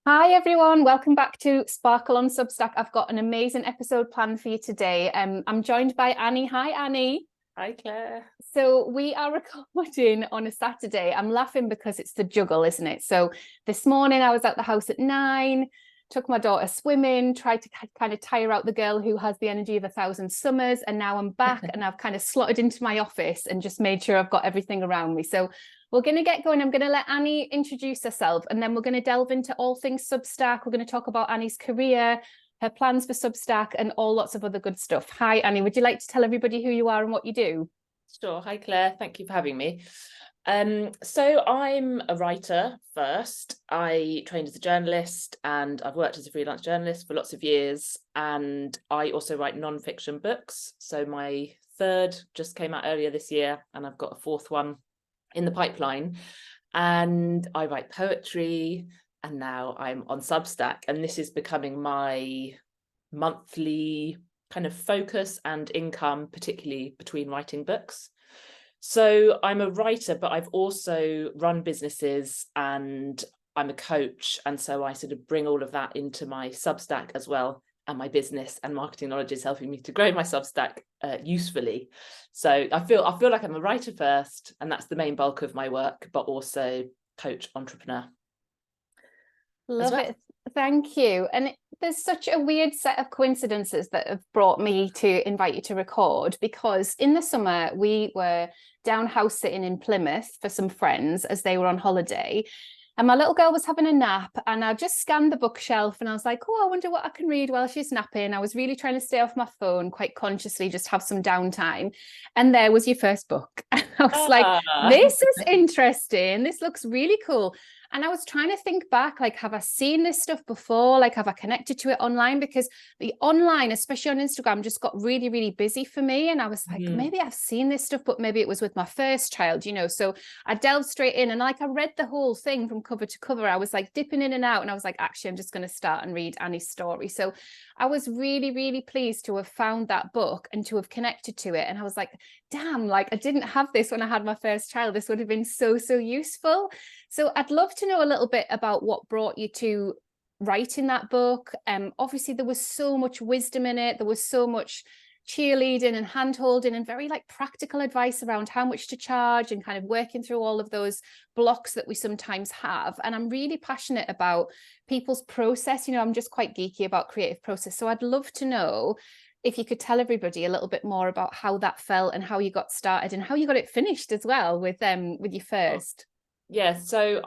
Hi everyone, welcome back to Sparkle on Substack. I've got an amazing episode planned for you today. I'm joined by Annie. Hi Annie. Hi, Claire. So we are recording on a Saturday. I'm laughing because it's the juggle, isn't it? So this morning I was at the house at 9, took my daughter swimming, tried to kind of tire out the girl who has the energy of 1,000 summers, and now I'm back and I've kind of slotted into my office and just made sure I've got everything around me. So we're going to get going. I'm going to let Annie introduce herself, and then we're going to delve into all things Substack. We're going to talk about Annie's career, her plans for Substack, and all lots of other good stuff. Hi, Annie. Would you like to tell everybody who you are and what you do? Sure. Hi, Claire. Thank you for having me. So I'm a writer first. I trained as a journalist and I've worked as a freelance journalist for lots of years. And I also write non-fiction books. So my third just came out earlier this year, and I've got a fourth one in the pipeline. And I write poetry, and now I'm on Substack. And this is becoming my monthly kind of focus and income, particularly between writing books. So I'm a writer, but I've also run businesses and I'm a coach. And so I sort of bring all of that into my Substack as well. And my business and marketing knowledge is helping me to grow my Substack usefully. So I feel like I'm a writer first, and that's the main bulk of my work, but also coach, entrepreneur as Love well. it. Thank you. And there's such a weird set of coincidences that have brought me to invite you to record, because in the summer we were down house sitting in Plymouth for some friends as they were on holiday. And my little girl was having a nap, and I just scanned the bookshelf and I was like, oh, I wonder what I can read while she's napping. I was really trying to stay off my phone quite consciously, just have some downtime. And there was your first book. And I was like, Ah. this is interesting. This looks really cool. And I was trying to think back, like, have I seen this stuff before? Like, have I connected to it online? Because the online, especially on Instagram, just got really, really busy for me. And I was like, maybe I've seen this stuff, but maybe it was with my first child, So I delved straight in, and like I read the whole thing from cover to cover. I was like dipping in and out, and I was like, actually, I'm just going to start and read Annie's story. So I was really, really pleased to have found that book and to have connected to it. And I was like, damn, like I didn't have this when I had my first child. This would have been so, so useful. So I'd love to know a little bit about what brought you to writing that book. Obviously, there was so much wisdom in it. There was so much cheerleading and hand-holding and very like practical advice around how much to charge and kind of working through all of those blocks that we sometimes have. And I'm really passionate about people's process. I'm just quite geeky about creative process. So I'd love to know if you could tell everybody a little bit more about how that felt and how you got started and how you got it finished as well with your first. Yeah, so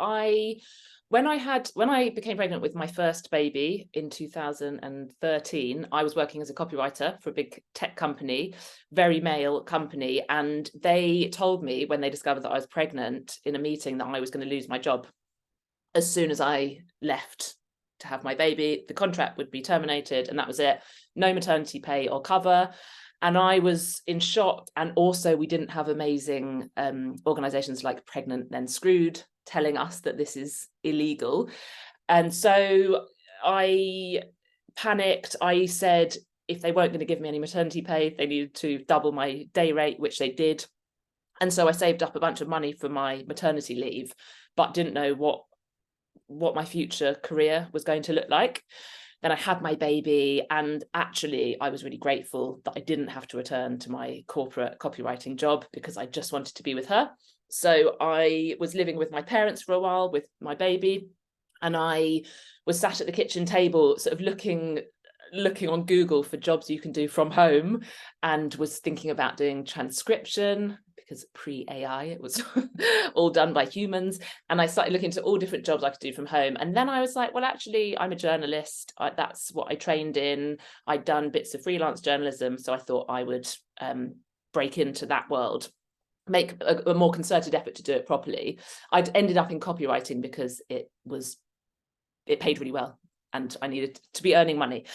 when I became pregnant with my first baby in 2013, I was working as a copywriter for a big tech company, very male company, and they told me when they discovered that I was pregnant in a meeting that I was going to lose my job as soon as I left to have my baby. The contract would be terminated, and that was it. No maternity pay or cover. And I was in shock. And also we didn't have amazing organizations like Pregnant Then Screwed telling us that this is illegal. And so I panicked. I said, if they weren't going to give me any maternity pay, they needed to double my day rate, which they did. And so I saved up a bunch of money for my maternity leave, but didn't know what my future career was going to look like. Then I had my baby, and actually I was really grateful that I didn't have to return to my corporate copywriting job because I just wanted to be with her. So I was living with my parents for a while with my baby, and I was sat at the kitchen table sort of looking on Google for jobs you can do from home, and was thinking about doing transcription because pre-AI it was all done by humans. And I started looking into all different jobs I could do from home. And then I was like, well, actually, I'm a journalist. That's what I trained in. I'd done bits of freelance journalism. So I thought I would break into that world, make a more concerted effort to do it properly. I'd ended up in copywriting because it paid really well and I needed to be earning money.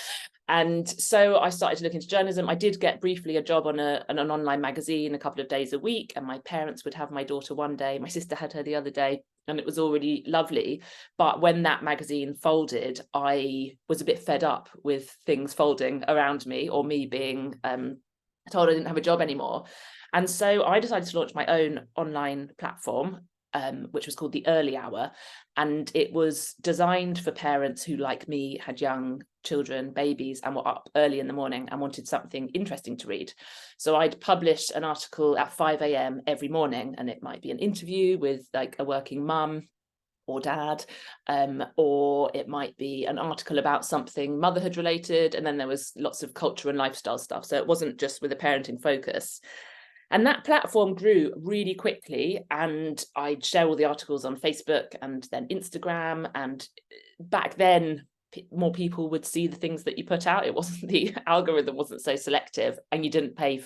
And so I started to look into journalism. I did get briefly a job on an online magazine a couple of days a week, and my parents would have my daughter one day. My sister had her the other day, and it was all really lovely. But when that magazine folded, I was a bit fed up with things folding around me, or me being told I didn't have a job anymore. And so I decided to launch my own online platform which was called The Early Hour. And it was designed for parents who, like me, had young children, babies, and were up early in the morning and wanted something interesting to read. So I'd publish an article at 5 a.m. every morning, and it might be an interview with like a working mum or dad, or it might be an article about something motherhood related, and then there was lots of culture and lifestyle stuff. So it wasn't just with a parenting focus. And that platform grew really quickly, and I'd share all the articles on Facebook and then Instagram. And back then, more people would see the things that you put out. It wasn't, the algorithm wasn't so selective, and you didn't pay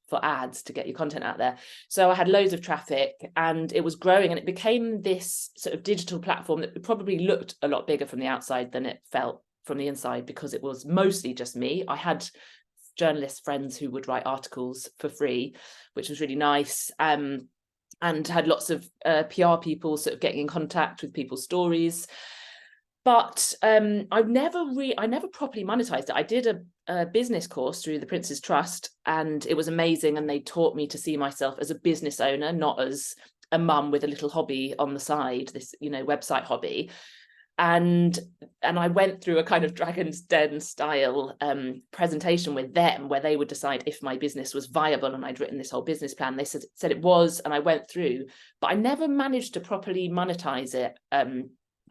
for ads to get your content out there. So I had loads of traffic, and it was growing, and it became this sort of digital platform that probably looked a lot bigger from the outside than it felt from the inside, because it was mostly just me. I had journalist friends who would write articles for free, which was really nice, and had lots of PR people sort of getting in contact with people's stories. But I never properly monetized it. I did a business course through the Prince's Trust, and it was amazing, and they taught me to see myself as a business owner, not as a mum with a little hobby on the side, this, you know, website hobby. And I went through a kind of Dragon's Den style presentation with them, where they would decide if my business was viable, and I'd written this whole business plan. They said it was, and I went through, but I never managed to properly monetize it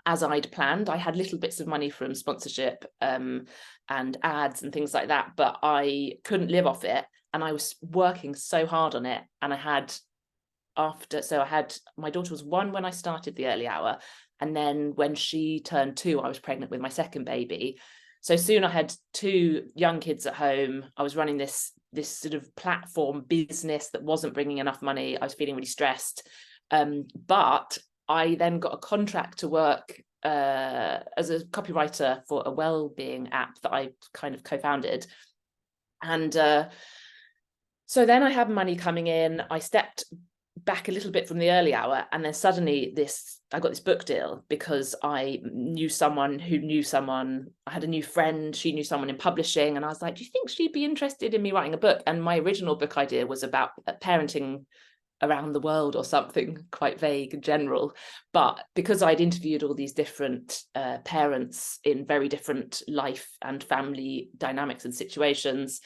as I'd planned. I had little bits of money from sponsorship and ads and things like that, but I couldn't live off it, and I was working so hard on it. And I had my daughter was 1 when I started The Early Hour. And then when she turned 2, I was pregnant with my second baby. So soon I had 2 young kids at home. I was running this sort of platform business that wasn't bringing enough money. I was feeling really stressed. But I then got a contract to work as a copywriter for a well-being app that I kind of co-founded. And so then I had money coming in. I stepped back a little bit from The Early Hour, and then suddenly I got this book deal because I knew someone who knew someone. I had a new friend, she knew someone in publishing, and I was like, do you think she'd be interested in me writing a book? And my original book idea was about parenting around the world or something quite vague and general, but because I'd interviewed all these different parents in very different life and family dynamics and situations,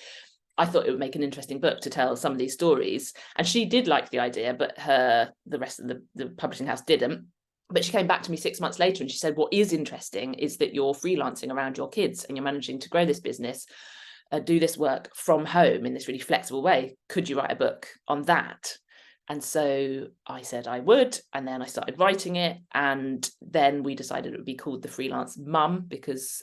I thought it would make an interesting book to tell some of these stories. And she did like the idea, but the rest of the publishing house didn't. But she came back to me 6 months later, and she said, what is interesting is that you're freelancing around your kids, and you're managing to grow this business, do this work from home in this really flexible way. Could you write a book on that? And so I said I would, and then I started writing it, and then we decided it would be called The Freelance Mum, because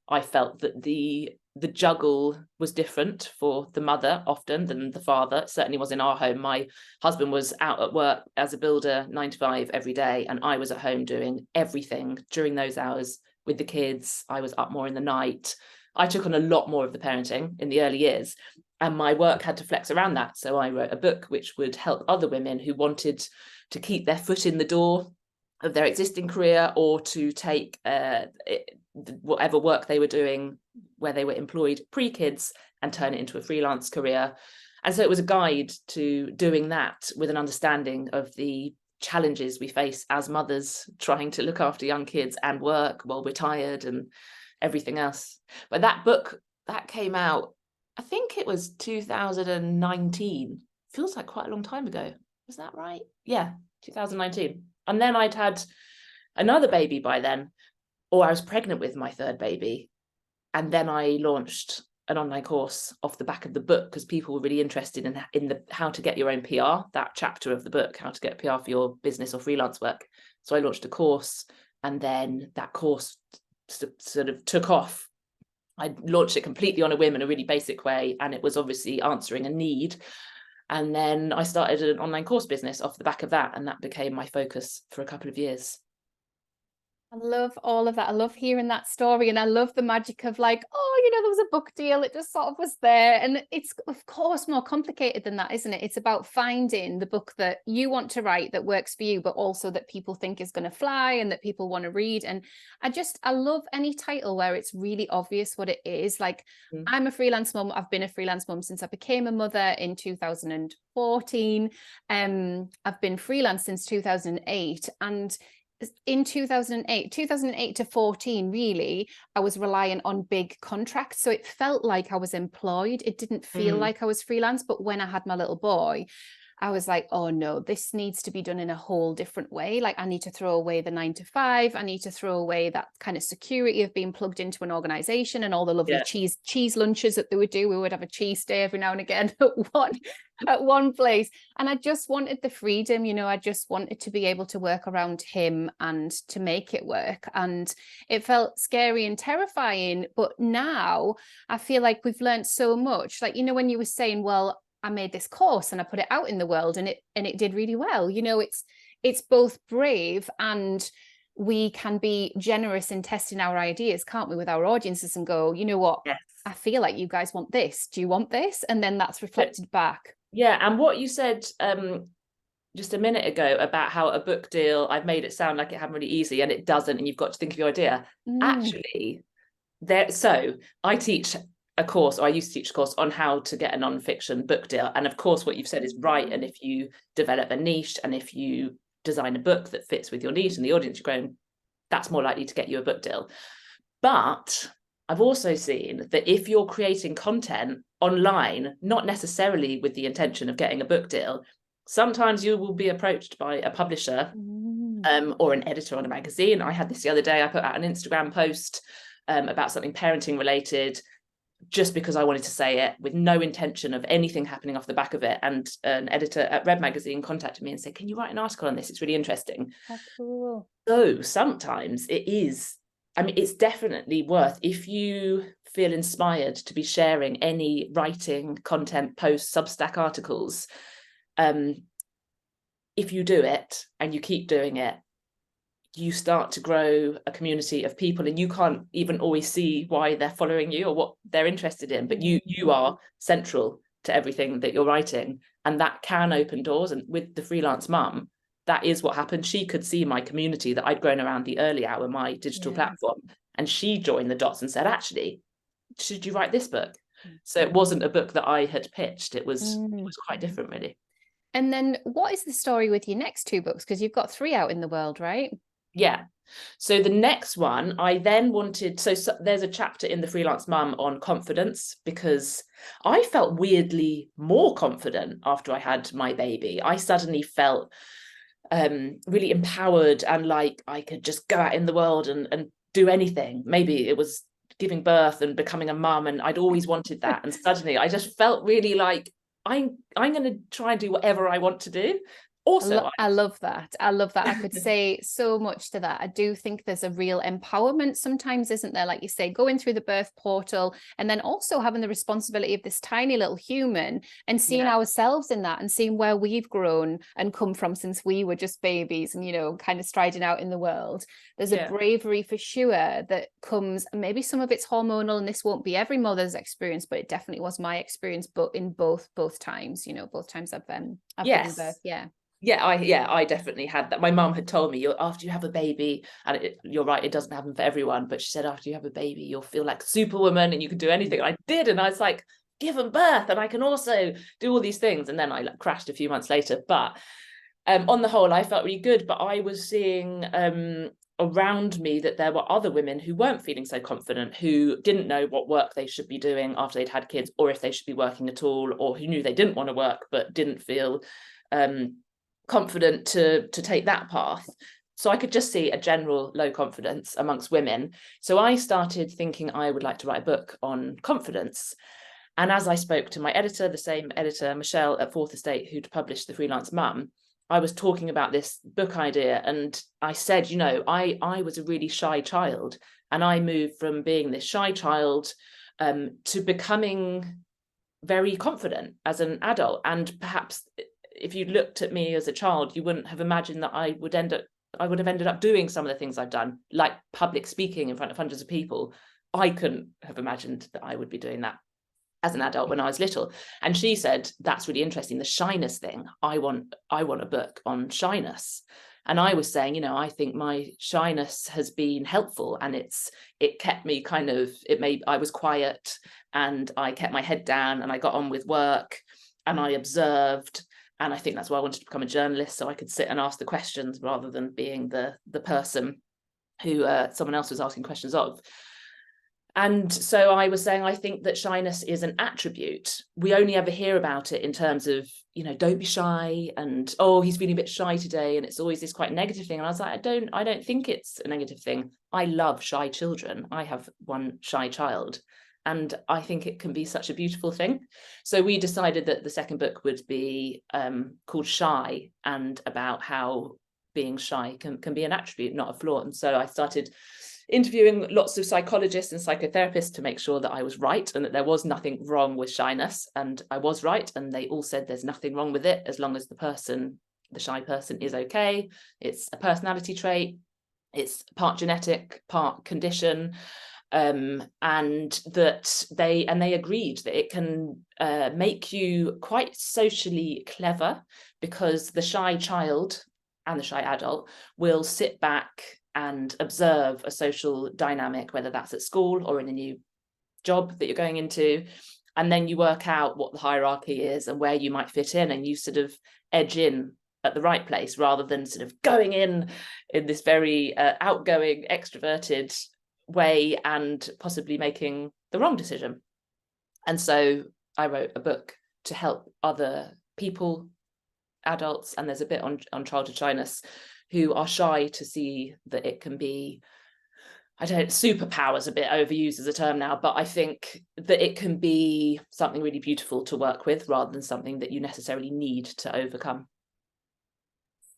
I felt that the juggle was different for the mother often than the father. It certainly was in our home. My husband was out at work as a builder 9 to 5 every day, and I was at home doing everything during those hours with the kids. I was up more in the night. I took on a lot more of the parenting in the early years, and my work had to flex around that. So I wrote a book which would help other women who wanted to keep their foot in the door of their existing career, or to take whatever work they were doing where they were employed pre-kids and turn it into a freelance career. And so it was a guide to doing that with an understanding of the challenges we face as mothers trying to look after young kids and work while we're tired and everything else. But that book, that came out, I think it was 2019. Feels like quite a long time ago. Was that right? Yeah, 2019. And then I'd had another baby by then, or I was pregnant with my third baby. And then I launched an online course off the back of the book, because people were really interested in the how to get your own PR, that chapter of the book, how to get PR for your business or freelance work. So I launched a course, and then that course sort of took off. I launched it completely on a whim in a really basic way, and it was obviously answering a need. And then I started an online course business off the back of that, and that became my focus for a couple of years. I love all of that. I love hearing that story. And I love the magic of like, oh, there was a book deal. It just sort of was there. And it's, of course, more complicated than that, isn't it? It's about finding the book that you want to write that works for you, but also that people think is going to fly and that people want to read. And I love any title where it's really obvious what it is. Like, I'm a freelance mum. I've been a freelance mum since I became a mother in 2014. I've been freelance since 2008. And in 2008 to 14, really, I was reliant on big contracts. So it felt like I was employed. It didn't feel like I was freelance. But when I had my little boy, I was like, oh no, this needs to be done in a whole different way. Like, I need to throw away the 9 to 5. I need to throw away that kind of security of being plugged into an organization and all the lovely cheese lunches that they would do. We would have a cheese day every now and again at one place. And I just wanted the freedom, I just wanted to be able to work around him and to make it work. And it felt scary and terrifying. But now I feel like we've learned so much. Like, when you were saying, well, I made this course and I put it out in the world and it did really well. It's both brave, and we can be generous in testing our ideas, can't we, with our audiences, and go, you know what, Yes. I feel like you guys want this. Do you want this? And then that's reflected back. Yeah. And what you said just a minute ago about how a book deal, I've made it sound like it happened really easy, and it doesn't. And you've got to think of your idea. Actually, so I teach a course, or I used to teach a course on how to get a non-fiction book deal. And of course, what you've said is right. And if you develop a niche, and if you design a book that fits with your niche and the audience you're growing, that's more likely to get you a book deal. But I've also seen that if you're creating content online, not necessarily with the intention of getting a book deal, sometimes you will be approached by a publisher or an editor on a magazine. I had this the other day. I put out an Instagram post about something parenting related, just because I wanted to say it, with no intention of anything happening off the back of it. And an editor at Red Magazine contacted me and said, can you write an article on this? It's really interesting. That's cool. So sometimes it's definitely worth, if you feel inspired to be sharing any writing, content, posts, Substack articles, if you do it and you keep doing it, you start to grow a community of people, and you can't even always see why they're following you or what they're interested in, but you are central to everything that you're writing, and that can open doors. And with the freelance mum, that is what happened. She could see my community that I'd grown around the Early Hour, my digital platform, and she joined the dots and said, actually, should you write this book? So it wasn't a book that I had pitched. It was quite different, really. And then what is the story with your next 2 books? Because you've got 3 out in the world, right? Yeah. So the next one, I then wanted, so there's a chapter in The Freelance Mum on confidence, because I felt weirdly more confident after I had my baby. I suddenly felt really empowered and like I could just go out in the world and do anything. Maybe it was giving birth and becoming a mum, and I'd always wanted that. And suddenly I just felt really like I'm going to try and do whatever I want to do. Also, I love that. I could say so much to that. I do think there's a real empowerment sometimes, isn't there? Like you say, going through the birth portal, and then also having the responsibility of this tiny little human, and seeing ourselves in that, and seeing where we've grown and come from since we were just babies, and kind of striding out in the world. There's a bravery for sure that comes, maybe some of it's hormonal, and this won't be every mother's experience, but it definitely was my experience, but in both times, both times I've given birth. I definitely had that. My mum had told me, after you have a baby, and you're right, it doesn't happen for everyone, but she said after you have a baby, you'll feel like Superwoman and you can do anything. And I did, and I was like, given birth, and I can also do all these things. And then I crashed a few months later. But on the whole, I felt really good. But I was seeing around me that there were other women who weren't feeling so confident, who didn't know what work they should be doing after they'd had kids, or if they should be working at all, or who knew they didn't want to work but didn't feel confident to take that path. So I could just see a general low confidence amongst women. So I started thinking I would like to write a book on confidence. And as I spoke to my editor, the same editor, Michelle at Fourth Estate, who'd published The Freelance Mum, I was talking about this book idea. And I said, I was a really shy child, and I moved from being this shy child to becoming very confident as an adult. And perhaps if you looked at me as a child, you wouldn't have imagined that I would end up I would have ended up doing some of the things I've done, like public speaking in front of hundreds of people. I couldn't have imagined that I would be doing that as an adult when I was little. And she said, that's really interesting, the shyness thing. I want a book on shyness. And I was saying, I think my shyness has been helpful, and it kept me I was quiet, and I kept my head down, and I got on with work, and I observed. And I think that's why I wanted to become a journalist, so I could sit and ask the questions rather than being the person who someone else was asking questions of. And so I was saying, I think that shyness is an attribute. We only ever hear about it in terms of, don't be shy, and, oh, he's feeling a bit shy today. And it's always this quite negative thing. And I was like, I don't think it's a negative thing. I love shy children. I have one shy child, and I think it can be such a beautiful thing. So we decided that the second book would be called Shy, and about how being shy can be an attribute, not a flaw. And so I started interviewing lots of psychologists and psychotherapists to make sure that I was right and that there was nothing wrong with shyness. And I was right. And they all said there's nothing wrong with it as long as the shy person is okay. It's a personality trait. It's part genetic, part condition. And that they agreed that it can make you quite socially clever, because the shy child and the shy adult will sit back and observe a social dynamic, whether that's at school or in a new job that you're going into. And then you work out what the hierarchy is and where you might fit in, and you sort of edge in at the right place, rather than sort of going in this very outgoing, extroverted way and possibly making the wrong decision. And so I wrote a book to help other people, adults, and there's a bit on childhood shyness, who are shy, to see that it can be, superpower's a bit overused as a term now, but I think that it can be something really beautiful to work with, rather than something that you necessarily need to overcome.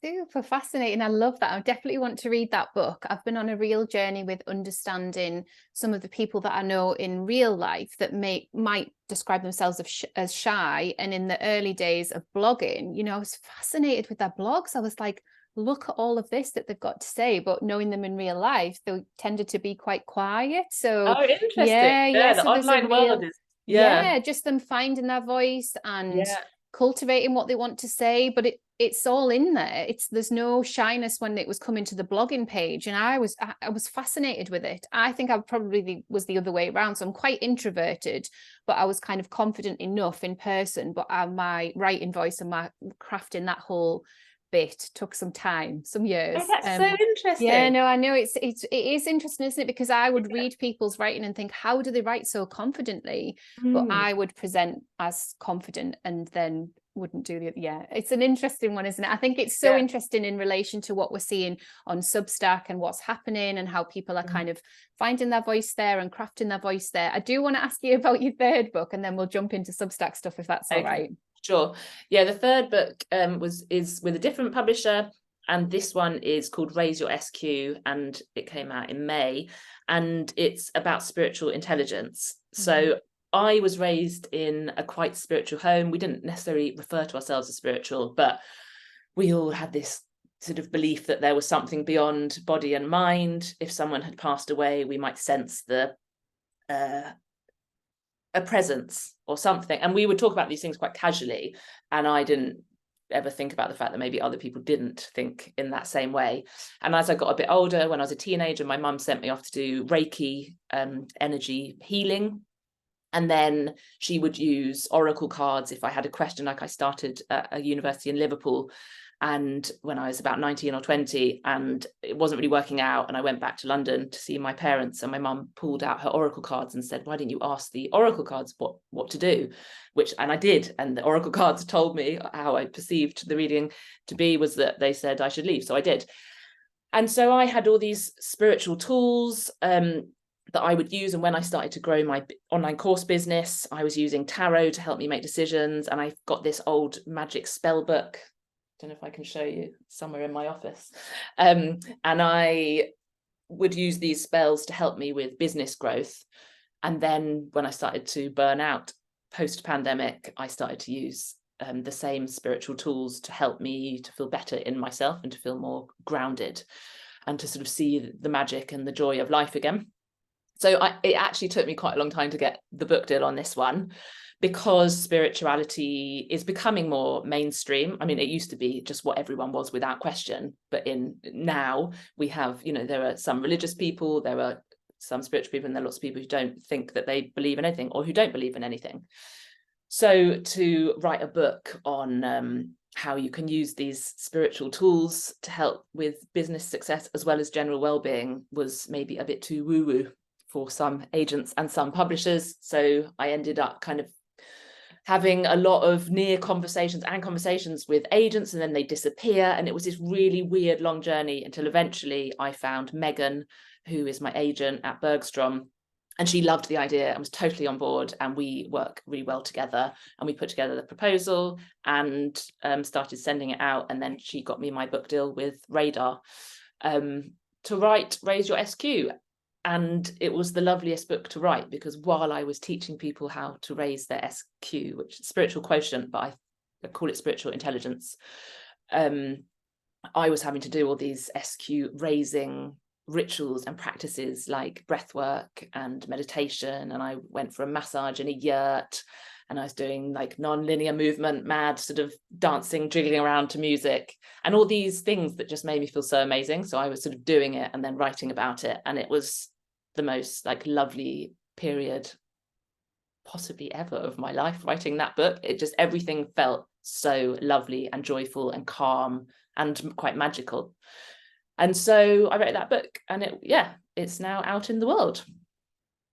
Super fascinating. I love that. I definitely want to read that book. I've been on a real journey with understanding some of the people that I know in real life that might describe themselves as shy. And in the early days of blogging, I was fascinated with their blogs. I was like, look at all of this that they've got to say, but knowing them in real life, they tended to be quite quiet. So oh, interesting. yeah. The So there's online world is just them finding their voice and yeah. cultivating what they want to say, but it's all in there. There's no shyness when it was coming to the blogging page, and I was fascinated with it. I think I probably was the other way around, so I'm quite introverted, but I was kind of confident enough in person, but my writing voice and my crafting that whole bit took some time, some years. Oh, that's so interesting. Yeah, no, I know it is interesting, isn't it? Because I would read people's writing and think, how do they write so confidently? But I would present as confident and then wouldn't do it's an interesting one, isn't it? I think it's so interesting in relation to what we're seeing on Substack and what's happening and how people are kind of finding their voice there and crafting their voice there. I do want to ask you about your third book, and then we'll jump into Substack stuff, if that's all right. Sure. Yeah, the third book is with a different publisher, and this one is called Raise Your SQ, and it came out in May, and it's about spiritual intelligence. So I was raised in a quite spiritual home. We didn't necessarily refer to ourselves as spiritual, but we all had this sort of belief that there was something beyond body and mind. If someone had passed away, we might sense a presence or something, and we would talk about these things quite casually, and I didn't ever think about the fact that maybe other people didn't think in that same way. And as I got a bit older, when I was a teenager, my mum sent me off to do Reiki, energy healing, and then she would use oracle cards if I had a question. Like, I started at a university in Liverpool, and when I was about 19 or 20, and it wasn't really working out, and I went back to London to see my parents, and my mum pulled out her oracle cards and said, why didn't you ask the oracle cards what to do? And I did, and the oracle cards told me how I perceived the reading to be, was that they said I should leave, so I did. And so I had all these spiritual tools that I would use, and when I started to grow my online course business, I was using tarot to help me make decisions, and I've got this old magic spell book. Don't know if I can show you, somewhere in my office. And I would use these spells to help me with business growth. And then when I started to burn out post-pandemic, I started to use the same spiritual tools to help me to feel better in myself and to feel more grounded and to sort of see the magic and the joy of life again. So it actually took me quite a long time to get the book deal on this one, because spirituality is becoming more mainstream. I mean, it used to be just what everyone was without question, but now we have, there are some religious people, there are some spiritual people, and there are lots of people who don't think that they believe in anything, or who don't believe in anything. So to write a book on how you can use these spiritual tools to help with business success as well as general well-being was maybe a bit too woo-woo for some agents and some publishers. So I ended up kind of having a lot of near conversations and conversations with agents, and then they disappear. And it was this really weird long journey until eventually I found Megan, who is my agent at Bergstrom. And she loved the idea and was totally on board, and we work really well together. And we put together the proposal and started sending it out. And then she got me my book deal with Ridout to write Raise Your SQ. And it was the loveliest book to write, because while I was teaching people how to raise their SQ, which is spiritual quotient, but I call it spiritual intelligence, I was having to do all these SQ raising rituals and practices like breath work and meditation. And I went for a massage in a yurt, and I was doing like non-linear movement, mad sort of dancing, jiggling around to music, and all these things that just made me feel so amazing. So I was sort of doing it and then writing about it. And it was the most like lovely period possibly ever of my life, writing that book. It just, everything felt so lovely and joyful and calm and quite magical. And so I wrote that book, and it's now out in the world.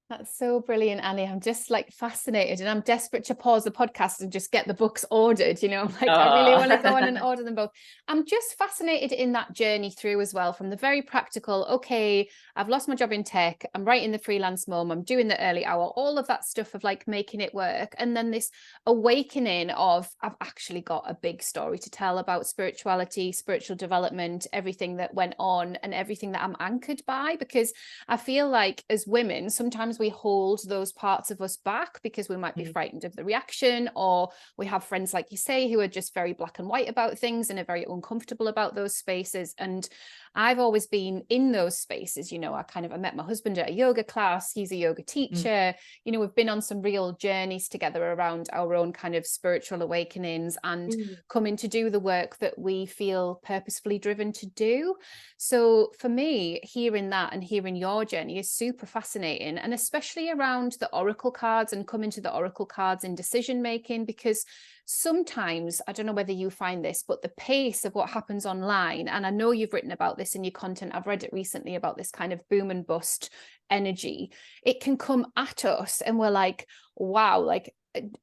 That's so brilliant, Annie. I'm just like fascinated, and I'm desperate to pause the podcast and just get the books ordered. I'm like, I really want to go on and order them both. I'm just fascinated in that journey through as well, from the very practical, okay, I've lost my job in tech, I'm writing the freelance mum, I'm doing the early hour, all of that stuff of like making it work. And then this awakening of, I've actually got a big story to tell about spirituality, spiritual development, everything that went on and everything that I'm anchored by, because I feel like as women, sometimes we hold those parts of us back because we might be frightened of the reaction, or we have friends, like you say, who are just very black and white about things and are very uncomfortable about those spaces. And I've always been in those spaces. I met my husband at a yoga class. He's a yoga teacher. We've been on some real journeys together around our own kind of spiritual awakenings and coming to do the work that we feel purposefully driven to do. So for me, hearing that and hearing your journey is super fascinating, and especially around the oracle cards and coming to the oracle cards in decision making, because sometimes, I don't know whether you find this, but the pace of what happens online, and I know you've written about this in your content, I've read it recently about this kind of boom and bust energy, it can come at us and we're like, wow, like,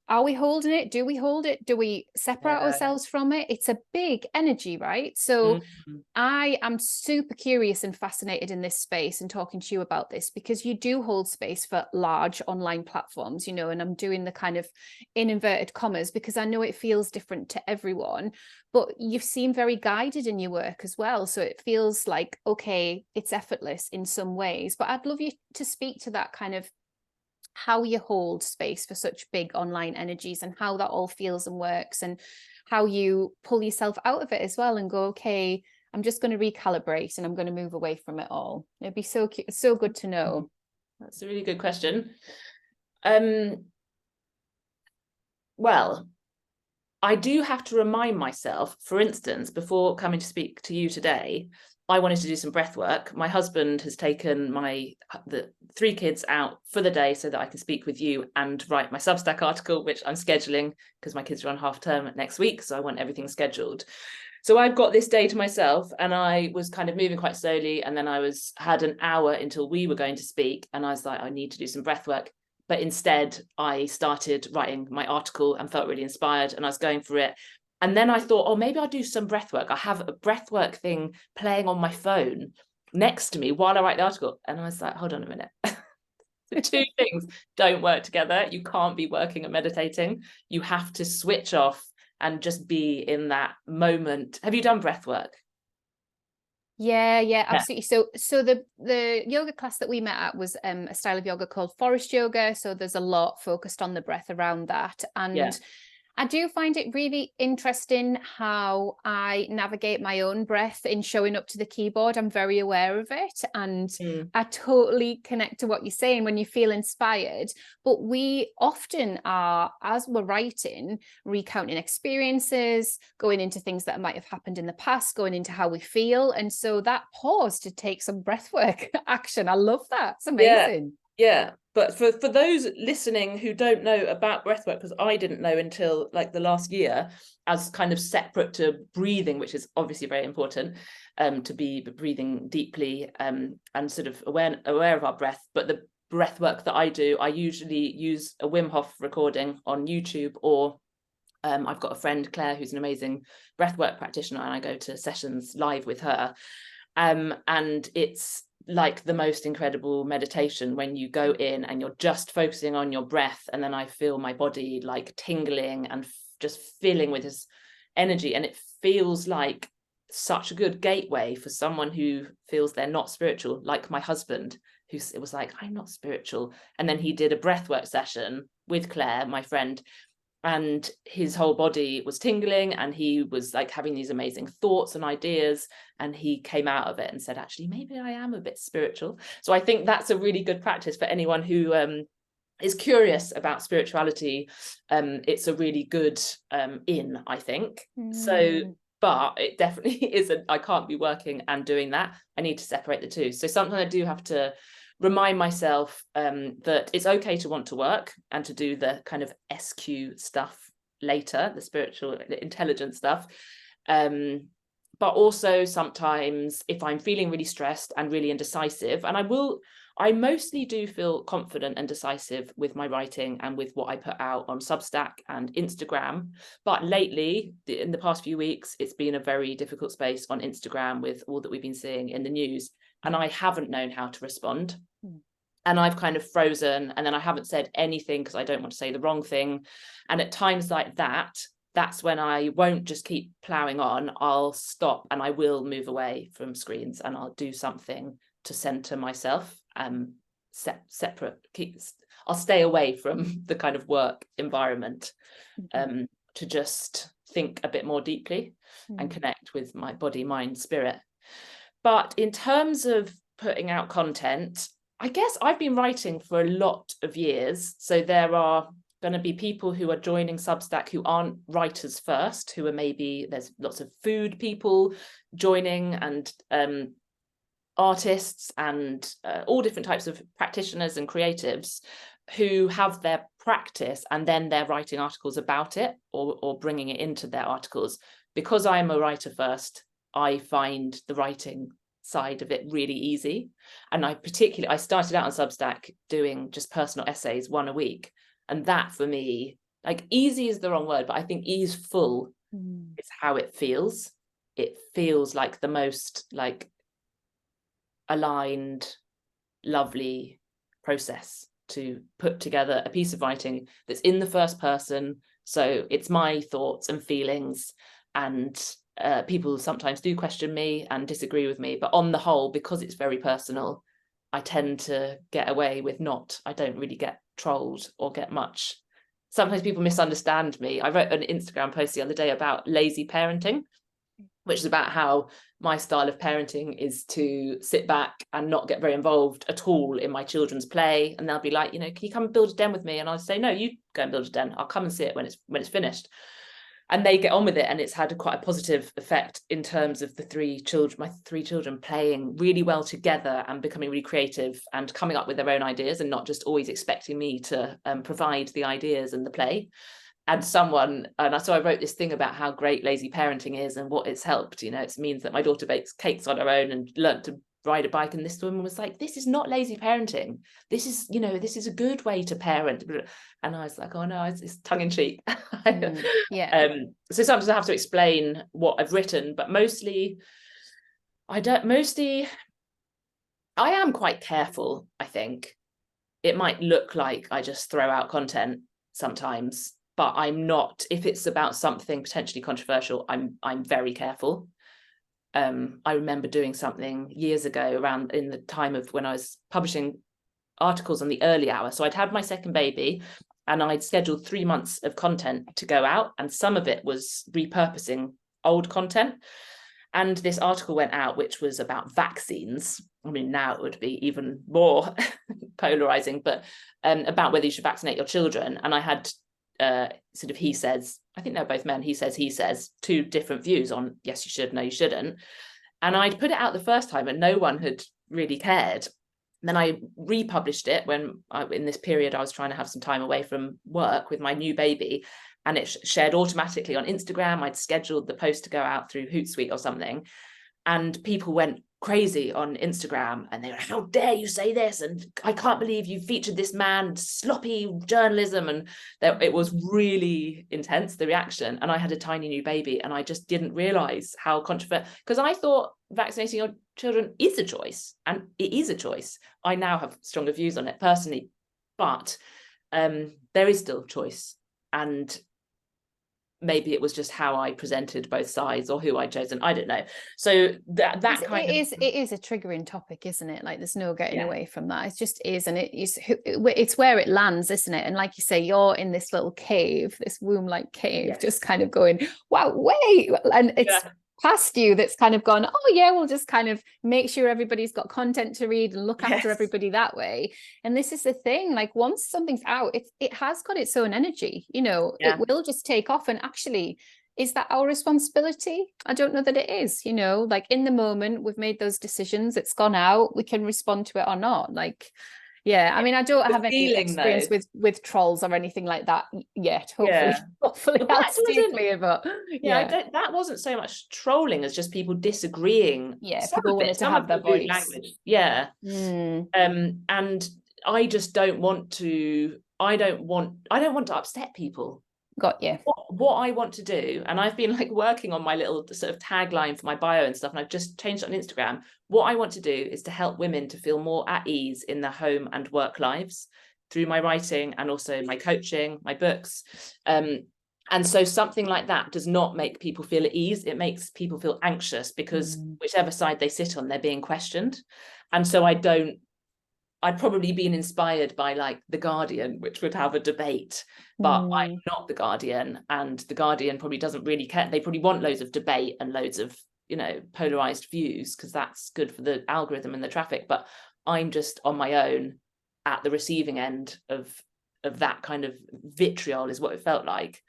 are we holding it? Do we hold it? Do we separate ourselves from it? It's a big energy, right? So I am super curious and fascinated in this space and talking to you about this, because you do hold space for large online platforms, and I'm doing the kind of in inverted commas because I know it feels different to everyone, but you seem very guided in your work as well. So it feels like, okay, it's effortless in some ways, but I'd love you to speak to that kind of how you hold space for such big online energies and how that all feels and works, and how you pull yourself out of it as well and go, okay, I'm just going to recalibrate and I'm going to move away from it all. It'd be so good to know. That's a really good question. Well, I do have to remind myself, for instance, before coming to speak to you today, I wanted to do some breath work. My husband has taken the 3 kids out for the day so that I can speak with you and write my Substack article, which I'm scheduling because my kids are on half term next week. So I want everything scheduled. So I've got this day to myself, and I was kind of moving quite slowly. And then had an hour until we were going to speak. And I was like, I need to do some breath work. But instead, I started writing my article and felt really inspired, and I was going for it. And then I thought, oh, maybe I'll do some breath work. I have a breath work thing playing on my phone next to me while I write the article. And I was like, hold on a minute. The 2 things don't work together. You can't be working and meditating. You have to switch off and just be in that moment. Have you done breath work? Yeah, absolutely. So the yoga class that we met at was a style of yoga called forest yoga. So there's a lot focused on the breath around that. And I do find it really interesting how I navigate my own breath in showing up to the keyboard. I'm very aware of it. And I totally connect to what you're saying when you feel inspired. But we often are, as we're writing, recounting experiences, going into things that might have happened in the past, going into how we feel. And so that pause to take some breathwork action, I love that. It's amazing. Yeah, but for those listening who don't know about breathwork, because I didn't know until like the last year, as kind of separate to breathing, which is obviously very important, to be breathing deeply, and sort of aware of our breath. But the breathwork that I do, I usually use a Wim Hof recording on YouTube, or I've got a friend, Claire, who's an amazing breathwork practitioner, and I go to sessions live with her. And it's like the most incredible meditation when you go in and you're just focusing on your breath, and then I feel my body like tingling and just filling with this energy, and it feels like such a good gateway for someone who feels they're not spiritual, like my husband, it was like, I'm not spiritual, and then he did a breathwork session with Claire, my friend, and his whole body was tingling, and he was like having these amazing thoughts and ideas, and he came out of it and said, actually, maybe I am a bit spiritual. So I think that's a really good practice for anyone who is curious about spirituality. It's a really good I think. So, but it definitely isn't, I can't be working and doing that. I need to separate the two. So sometimes I do have to remind myself that it's okay to want to work and to do the kind of SQ stuff later, the spiritual intelligence stuff. But also sometimes if I'm feeling really stressed and really indecisive, and I mostly do feel confident and decisive with my writing and with what I put out on Substack and Instagram. But lately, in the past few weeks, it's been a very difficult space on Instagram with all that we've been seeing in the news. And I haven't known how to respond. And I've kind of frozen, and then I haven't said anything because I don't want to say the wrong thing. And at times like that, that's when I won't just keep ploughing on. I'll stop and I will move away from screens, and I'll do something to center myself, I'll stay away from the kind of work environment, to just think a bit more deeply and connect with my body, mind, spirit. But in terms of putting out content, I guess I've been writing for a lot of years. So there are going to be people who are joining Substack who aren't writers first, who are maybe, there's lots of food people joining, and artists, and all different types of practitioners and creatives who have their practice and then they're writing articles about it, or bringing it into their articles. Because I'm a writer first, I find the writing side of it really easy. And I started out on Substack doing just personal essays, one a week. And that for me, like, easy is the wrong word, but I think easeful is how it feels. It feels like the most like aligned, lovely process to put together a piece of writing that's in the first person. So it's my thoughts and feelings, and people sometimes do question me and disagree with me, but on the whole, because it's very personal, I tend to get away with I don't really get trolled or get much. Sometimes people misunderstand me. I wrote an Instagram post the other day about lazy parenting, which is about how my style of parenting is to sit back and not get very involved at all in my children's play. And they'll be like, can you come and build a den with me? And I'll say, no, you go and build a den. I'll come and see it when it's finished. And they get on with it, and it's had quite a positive effect in terms of my three children playing really well together and becoming really creative and coming up with their own ideas, and not just always expecting me to provide the ideas and the play. And so I wrote this thing about how great lazy parenting is and what it's helped. It means that my daughter bakes cakes on her own and learnt to ride a bike, and this woman was like, this is not lazy parenting, this is a good way to parent. And I was like, oh no, it's tongue-in-cheek. So sometimes I have to explain what I've written, but mostly I am quite careful. I think it might look like I just throw out content sometimes, but I'm not. If it's about something potentially controversial, I'm very careful. I remember doing something years ago around in the time of when I was publishing articles on the early hour. So I'd had my second baby, and I'd scheduled 3 months of content to go out, and some of it was repurposing old content. And this article went out, which was about vaccines. I mean, now it would be even more polarizing, but about whether you should vaccinate your children. And I had sort of he says, I think they're both men, he says, 2 different views on yes, you should, no, you shouldn't. And I'd put it out the first time and no one had really cared. And then I republished it in this period I was trying to have some time away from work with my new baby, and it shared automatically on Instagram. I'd scheduled the post to go out through Hootsuite or something, and people went crazy on Instagram, and they were, how dare you say this, and I can't believe you featured this man, sloppy journalism. And it was really intense, the reaction. And I had a tiny new baby, and I just didn't realize how controversial, because I thought vaccinating your children is a choice, and it is a choice. I now have stronger views on it personally, but there is still choice. And maybe it was just how I presented both sides, or who I'd chosen, I don't know. So it is a triggering topic, isn't it? Like, there's no getting away from that. It just is, and it's where it lands, isn't it? And like you say, you're in this little cave, this womb-like cave, just kind of going, wow, wait, and it's past you that's kind of gone, oh yeah, we'll just kind of make sure everybody's got content to read and look after everybody that way. And this is the thing, like, once something's out, it has got its own energy, you know. It will just take off. And actually, is that our responsibility? I don't know that it is, you know. Like, in the moment, we've made those decisions, it's gone out, we can respond to it or not. Like, I mean, I don't have any experience with trolls or anything like that yet. Hopefully I'll steer clear. But that wasn't so much trolling as just people disagreeing. People wanted to have their voice. Language. And I just don't want to. I don't want to upset people. Got you. What I want to do, and I've been like working on my little sort of tagline for my bio and stuff, and I've just changed it on Instagram. What I want to do is to help women to feel more at ease in their home and work lives through my writing, and also my coaching, my books. And so something like that does not make people feel at ease. It makes people feel anxious, because whichever side they sit on, they're being questioned. And so I'd probably been inspired by like The Guardian, which would have a debate, but I'm not The Guardian, and The Guardian probably doesn't really care. They probably want loads of debate and loads of, you know, polarized views, because that's good for the algorithm and the traffic. But I'm just on my own at the receiving end of that kind of vitriol, is what it felt like,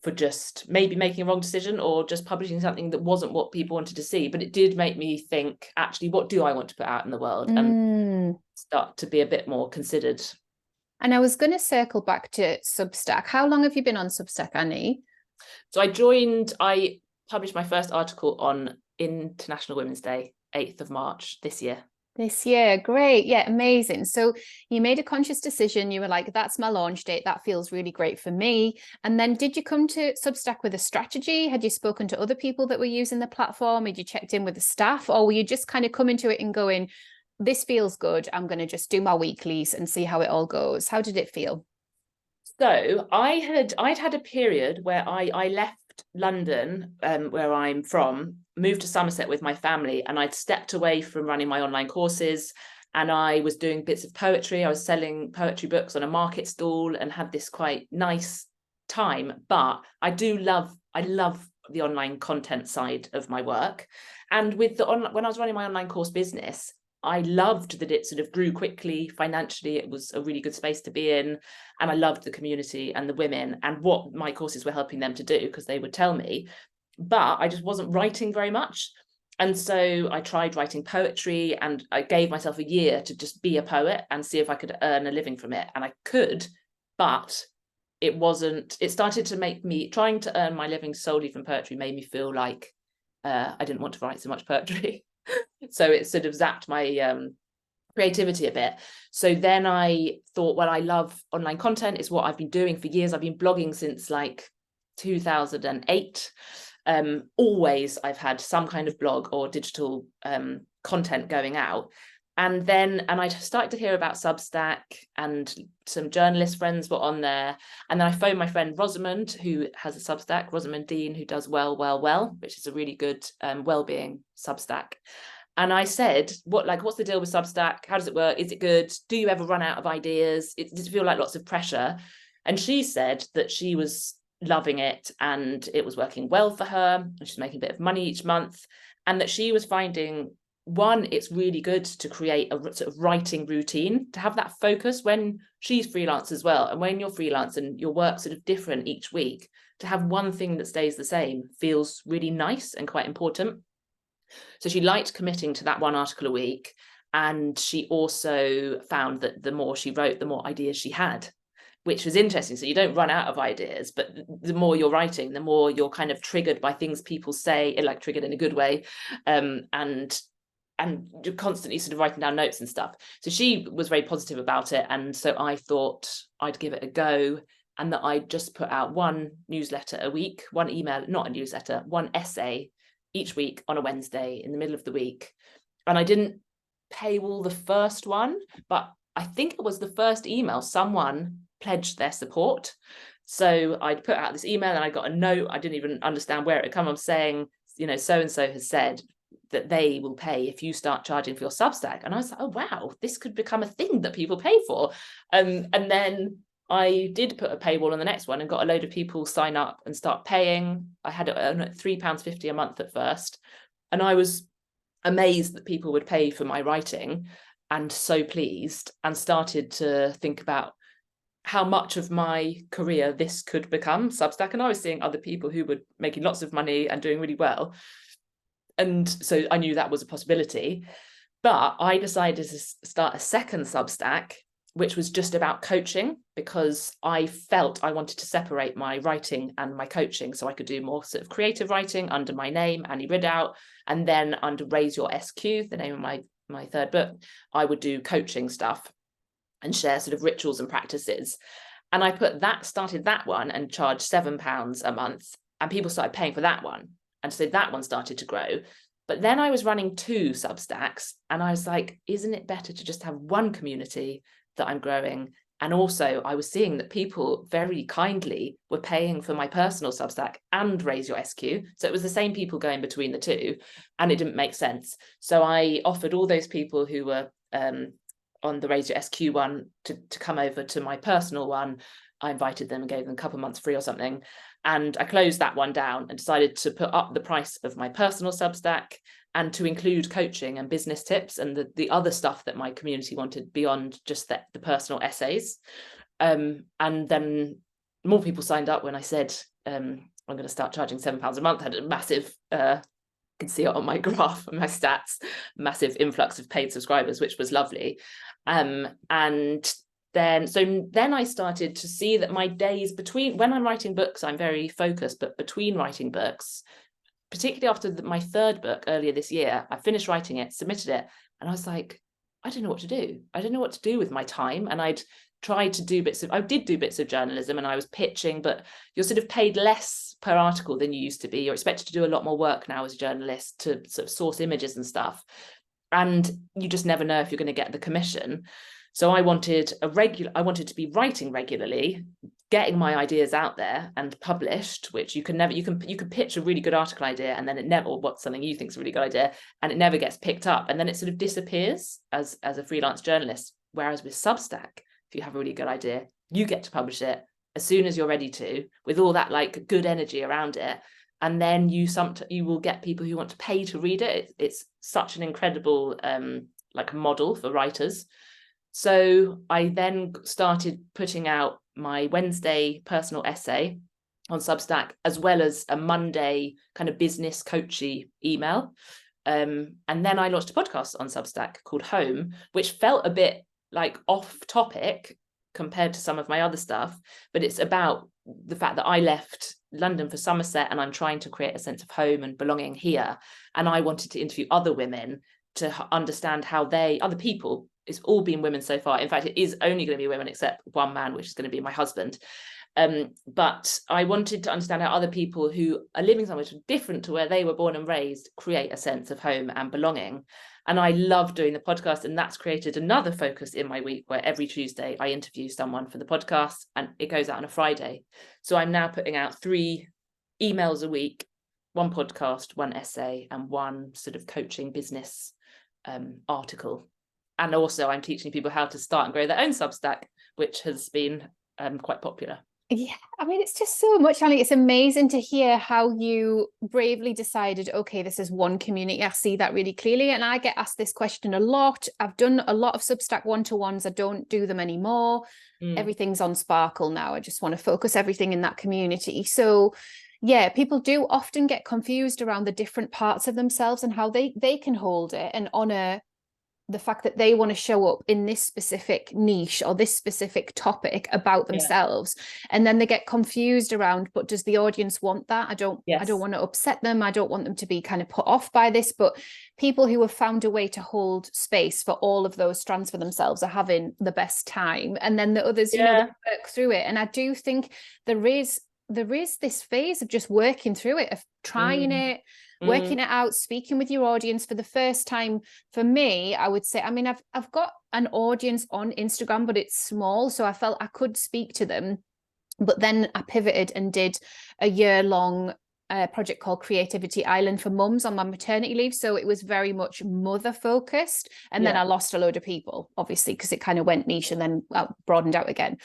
for just maybe making a wrong decision, or just publishing something that wasn't what people wanted to see. But it did make me think, actually, what do I want to put out in the world, and start to be a bit more considered. And I was going to circle back to Substack. How long have you been on Substack, Annie? So I published my first article on International Women's Day, 8th of March this year. Great. Yeah, amazing. So you made a conscious decision. You were like, that's my launch date. That feels really great for me. And then did you come to Substack with a strategy? Had you spoken to other people that were using the platform? Had you checked in with the staff? Or were you just kind of coming to it and going, this feels good, I'm going to just do my weeklies and see how it all goes? How did it feel? So I'd had a period where I left London, where I'm from, moved to Somerset with my family, and I'd stepped away from running my online courses, and I was doing bits of poetry. I was selling poetry books on a market stall, and had this quite nice time. But I love the online content side of my work, and when I was running my online course business, I loved that it sort of grew quickly financially. It was a really good space to be in. And I loved the community and the women and what my courses were helping them to do, because they would tell me. But I just wasn't writing very much. And so I tried writing poetry, and I gave myself a year to just be a poet and see if I could earn a living from it. And I could, but it started to make me, trying to earn my living solely from poetry made me feel like I didn't want to write so much poetry. So it sort of zapped my creativity a bit. So then I thought, well, I love online content. It's what I've been doing for years. I've been blogging since like 2008. Always I've had some kind of blog or digital content going out. And I started to hear about Substack, and some journalist friends were on there. And then I phoned my friend Rosamond, who has a Substack, Rosamond Dean, who does Well, which is a really good well-being Substack. And I said, what's the deal with Substack? How does it work? Is it good? Do you ever run out of ideas? Does it feel like lots of pressure? And she said that she was loving it and it was working well for her. She's making a bit of money each month. And that she was finding, one, it's really good to create a sort of writing routine, to have that focus when she's freelance as well. And when you're freelance and your work's sort of different each week, to have one thing that stays the same feels really nice and quite important. So she liked committing to that one article a week. And she also found that the more she wrote, the more ideas she had, which was interesting. So you don't run out of ideas, but the more you're writing, the more you're kind of triggered by things people say, like triggered in a good way. And you're constantly sort of writing down notes and stuff. So she was very positive about it. And so I thought I'd give it a go, and that I'd just put out one newsletter a week, one email, not a newsletter, one essay each week on a Wednesday in the middle of the week. And I didn't paywall the first one, but I think it was the first email someone pledged their support. So I'd put out this email and I got a note. I didn't even understand where it had come from, saying, so-and-so has said that they will pay if you start charging for your Substack. And I was like, oh, wow, this could become a thing that people pay for. And then I did put a paywall on the next one and got a load of people sign up and start paying. I had it at £3.50 a month at first. And I was amazed that people would pay for my writing, and so pleased, and started to think about how much of my career this could become, Substack. And I was seeing other people who were making lots of money and doing really well. And so I knew that was a possibility. But I decided to start a second Substack, which was just about coaching, because I felt I wanted to separate my writing and my coaching, so I could do more sort of creative writing under my name, Annie Ridout, and then under Raise Your SQ, the name of my third book, I would do coaching stuff and share sort of rituals and practices. And I started that one and charged £7 a month, and people started paying for that one. And so that one started to grow. But then I was running 2 Substacks, and I was like, isn't it better to just have one community that I'm growing? And also I was seeing that people very kindly were paying for my personal Substack and Raise Your SQ. So it was the same people going between the two, and it didn't make sense. So I offered all those people who were on the Raise Your SQ one to come over to my personal one. I invited them and gave them a couple of months free or something. And I closed that one down and decided to put up the price of my personal Substack and to include coaching and business tips and the other stuff that my community wanted beyond just the personal essays. And then more people signed up when I said, I'm going to start charging £7 a month. I had a massive, you can see it on my graph and my stats, massive influx of paid subscribers, which was lovely. And then I started to see that my days between, when I'm writing books, I'm very focused, but between writing books, particularly after my third book earlier this year, I finished writing it, submitted it, and I was like, I don't know what to do. I don't know what to do with my time. And I did do bits of journalism, and I was pitching, but you're sort of paid less per article than you used to be. You're expected to do a lot more work now as a journalist to sort of source images and stuff. And you just never know if you're going to get the commission. So I wanted to be writing regularly, getting my ideas out there and published, which you can pitch a really good article idea, and then it never, or what's something you think is a really good idea, and it never gets picked up, and then it sort of disappears as a freelance journalist. Whereas with Substack, if you have a really good idea, you get to publish it as soon as you're ready to, with all that like good energy around it. And then you will get people who want to pay to read it. It's such an incredible like model for writers. So I then started putting out my Wednesday personal essay on Substack, as well as a Monday kind of business coachy email. And then I launched a podcast on Substack called Home, which felt a bit like off topic compared to some of my other stuff, but it's about the fact that I left London for Somerset and I'm trying to create a sense of home and belonging here. And I wanted to interview other women to understand how other people, it's all been women so far. In fact, it is only going to be women except one man, which is going to be my husband. But I wanted to understand how other people who are living somewhere different to where they were born and raised create a sense of home and belonging. And I love doing the podcast, and that's created another focus in my week where every Tuesday I interview someone for the podcast, and it goes out on a Friday. So I'm now putting out 3 emails a week, 1 podcast, 1 essay, and 1 sort of coaching business article. And also I'm teaching people how to start and grow their own Substack, which has been quite popular. Yeah, I mean, it's just so much, Annie. It's amazing to hear how you bravely decided, okay, this is one community. I see that really clearly. And I get asked this question a lot. I've done a lot of Substack one-to-ones. I don't do them anymore. Everything's on Sparkle now. I just want to focus everything in that community. So yeah, people do often get confused around the different parts of themselves and how they can hold it and honor the fact that they want to show up in this specific niche or this specific topic about themselves. And then they get confused around, but does the audience want that? I don't want to upset them. I don't want them to be kind of put off by this, but people who have found a way to hold space for all of those strands for themselves are having the best time. And then the others, you know, they work through it. And I do think there is this phase of just working through it, of trying it, working it out, speaking with your audience for the first time. For me, I would say, I mean, I've got an audience on Instagram, but it's small. So I felt I could speak to them. But then I pivoted and did a year-long project called Creativity Island for mums on my maternity leave. So it was very much mother focused. And then I lost a load of people, obviously, because it kind of went niche and then broadened out again.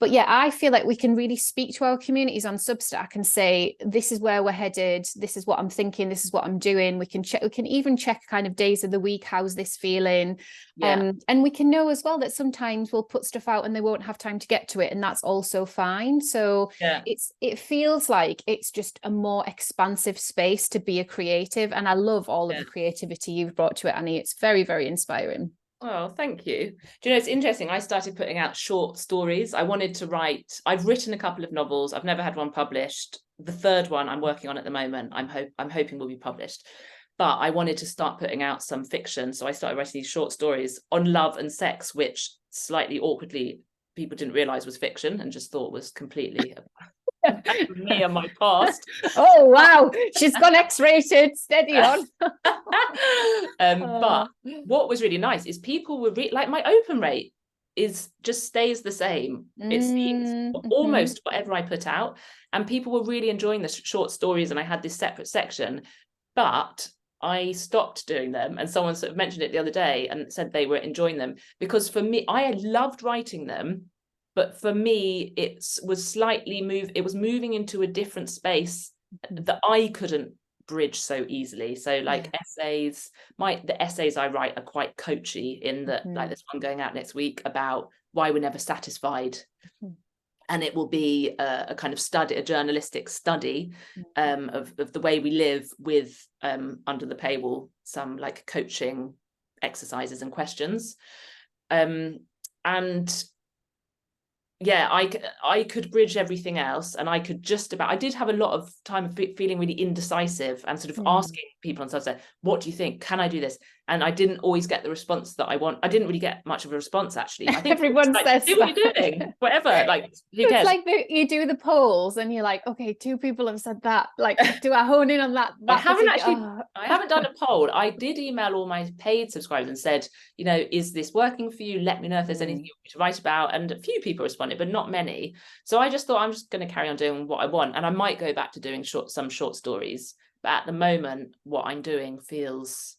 But yeah, I feel like we can really speak to our communities on Substack and say, this is where we're headed. This is what I'm thinking. This is what I'm doing. We can check. We can even check kind of days of the week. How's this feeling? And we can know as well that sometimes we'll put stuff out and they won't have time to get to it. And that's also fine. So it feels like it's just a more expansive space to be a creative. And I love all of the creativity you've brought to it, Annie. It's very, very inspiring. Oh, thank you. Do you know, it's interesting. I started putting out short stories. I wanted to write. I've written a couple of novels. I've never had one published. The third one I'm working on at the moment, I'm hoping will be published. But I wanted to start putting out some fiction. So I started writing these short stories on love and sex, which slightly awkwardly people didn't realize was fiction and just thought was completely me and my past. Oh wow, she's gone X-rated. Steady on. But what was really nice is people were like, my open rate is just stays the same. It seems almost whatever I put out, and people were really enjoying the short stories. And I had this separate section, but I stopped doing them. And someone sort of mentioned it the other day and said they were enjoying them, because for me, I loved writing them. But for me, it was moving into a different space that I couldn't bridge so easily. So like essays, the essays I write are quite coachy in that, like there's one going out next week about why we're never satisfied. And it will be a kind of study, a journalistic study of the way we live with under the paywall, some like coaching exercises and questions. And yeah, I could bridge everything else, and I did have a lot of time feeling really indecisive and sort of asking people on Substack, what do you think? Can I do this? And I didn't always get the response that I want. I didn't really get much of a response, actually. I think everyone says do what you're doing, whatever. Like, who cares? It's like you do the polls and you're like, okay, 2 people have said that. Like, do I hone in on that? I haven't done a poll. I did email all my paid subscribers and said, you know, is this working for you? Let me know if there's anything you want me to write about. And a few people responded, but not many. So I just thought I'm just going to carry on doing what I want, and I might go back to doing some short stories. But at the moment, what I'm doing feels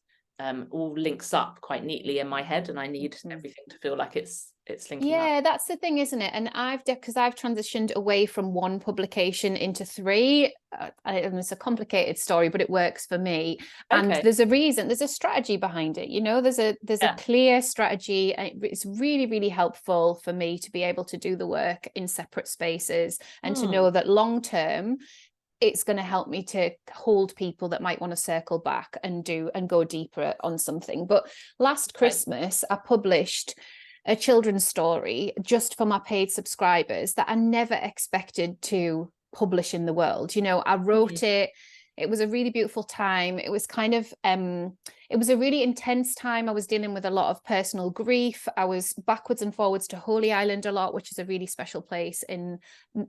all links up quite neatly in my head, and I need everything to feel like it's linking up. That's the thing, isn't it? And because I've transitioned away from 1 publication into 3, and it's a complicated story, but it works for me. And there's a reason, there's a strategy behind it, you know, there's a clear strategy, and it's really, really helpful for me to be able to do the work in separate spaces and to know that long term it's going to help me to hold people that might want to circle back and go deeper on something. But last Christmas, I published a children's story just for my paid subscribers that I never expected to publish in the world. You know, I wrote it. It was a really beautiful time. It was kind of, it was a really intense time. I was dealing with a lot of personal grief. I was backwards and forwards to Holy Island a lot, which is a really special place in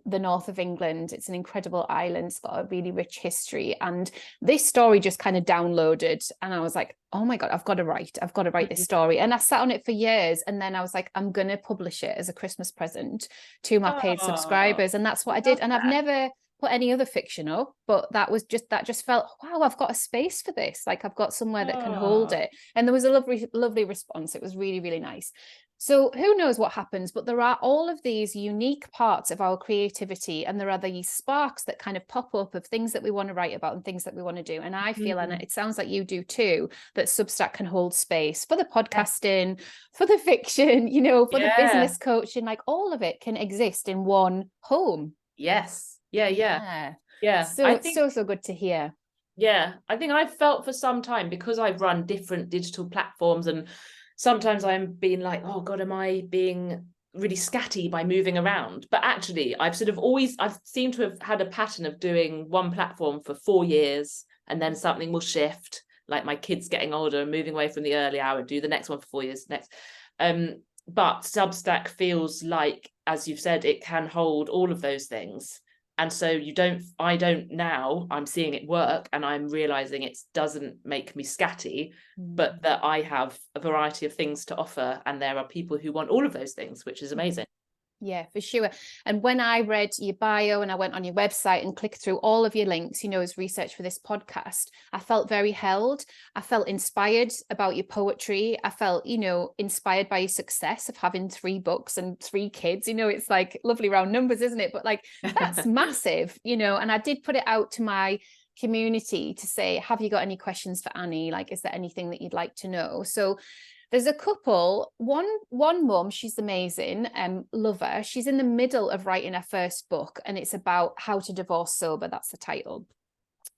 the north of England. It's an incredible island. It's got a really rich history. And this story just kind of downloaded. And I was like, oh my God, I've got to write this story. And I sat on it for years. And then I was like, I'm going to publish it as a Christmas present to my paid subscribers. And that's what I did. And I've never put any other fiction up, but that just felt, wow, I've got a space for this. Like I've got somewhere that can hold it. And there was a lovely response. It was really, really nice. So who knows what happens, but there are all of these unique parts of our creativity, and there are these sparks that kind of pop up of things that we want to write about and things that we want to do. And I feel, and it sounds like you do too, that Substack can hold space for the podcasting, for the fiction, you know, for the business coaching, like all of it can exist in one home. Yes. Yeah. So it's so good to hear. Yeah, I think I've felt for some time, because I've run different digital platforms, and sometimes I'm being like, oh God, am I being really scatty by moving around? But actually, I've seemed to have had a pattern of doing one platform for 4 years, and then something will shift, like my kids getting older and moving away from the early hour, do the next one for 4 years next. But Substack feels like, as you've said, it can hold all of those things. And so I'm seeing it work, and I'm realizing it doesn't make me scatty, but that I have a variety of things to offer, and there are people who want all of those things, which is amazing. Yeah, for sure. And when I read your bio and I went on your website and clicked through all of your links, you know, as research for this podcast, I felt very held. I felt inspired about your poetry. I felt, you know, inspired by your success of having 3 books and 3 kids. You know, it's like lovely round numbers, isn't it? But like, that's massive, you know. And I did put it out to my community to say, have you got any questions for Annie? Like, is there anything that you'd like to know? So there's a couple, one mum, she's amazing, love her. She's in the middle of writing her first book, and it's about how to divorce sober. That's the title.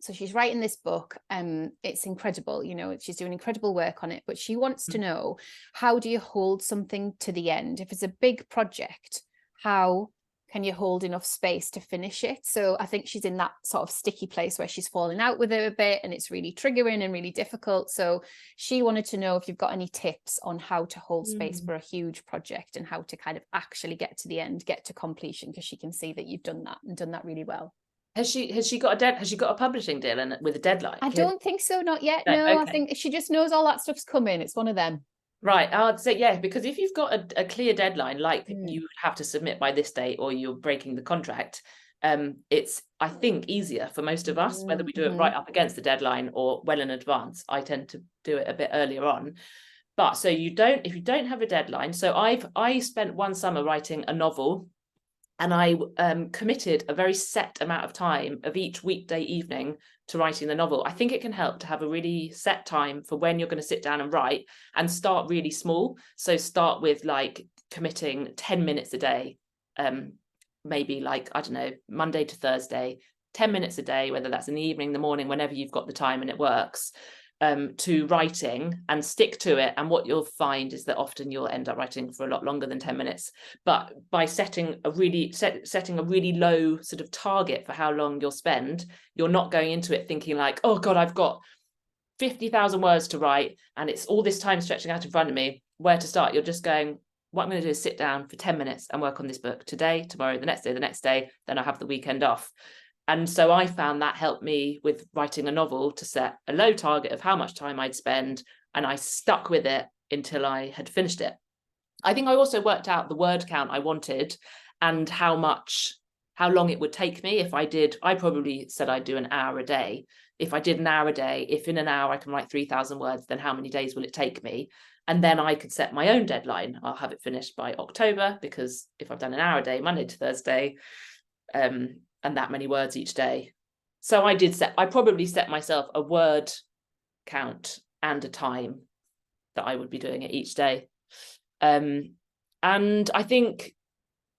So she's writing this book. It's incredible, you know, she's doing incredible work on it, but she wants to know, how do you hold something to the end? If it's a big project, how can you hold enough space to finish it? So I think she's in that sort of sticky place where she's falling out with it a bit, and it's really triggering and really difficult. So she wanted to know if you've got any tips on how to hold space for a huge project, and how to kind of actually get to the end, get to completion, because she can see that you've done that really well. Has she got a publishing deal and with a deadline? I don't think so, not yet. No, okay. I think she just knows all that stuff's coming. It's one of them. Right, I'd say, yeah, because if you've got a clear deadline, like you would have to submit by this date or you're breaking the contract, it's, I think, easier for most of us, whether we do it right up against the deadline or well in advance. I tend to do it a bit earlier on. But so if you don't have a deadline, so I spent one summer writing a novel, and I committed a very set amount of time of each weekday evening to writing the novel. I think it can help to have a really set time for when you're going to sit down and write, and start really small. So start with like committing 10 minutes a day, maybe like, I don't know, Monday to Thursday, 10 minutes a day, whether that's in the evening, the morning, whenever you've got the time and it works, to writing, and stick to it. And what you'll find is that often you'll end up writing for a lot longer than 10 minutes. But by setting a really low sort of target for how long you'll spend, you're not going into it thinking like, oh God, I've got 50,000 words to write and it's all this time stretching out in front of me, where to start? You're just going, what I'm going to do is sit down for 10 minutes and work on this book today, tomorrow, the next day, then I have the weekend off. And so I found that helped me with writing a novel, to set a low target of how much time I'd spend, and I stuck with it until I had finished it. I think I also worked out the word count I wanted, and how long it would take me. If I probably said I'd do an hour a day. If I did an hour a day, if in an hour I can write 3,000 words, then how many days will it take me? And then I could set my own deadline. I'll have it finished by October, because if I've done an hour a day, Monday to Thursday, and that many words each day. So I probably set myself a word count and a time that I would be doing it each day. And I think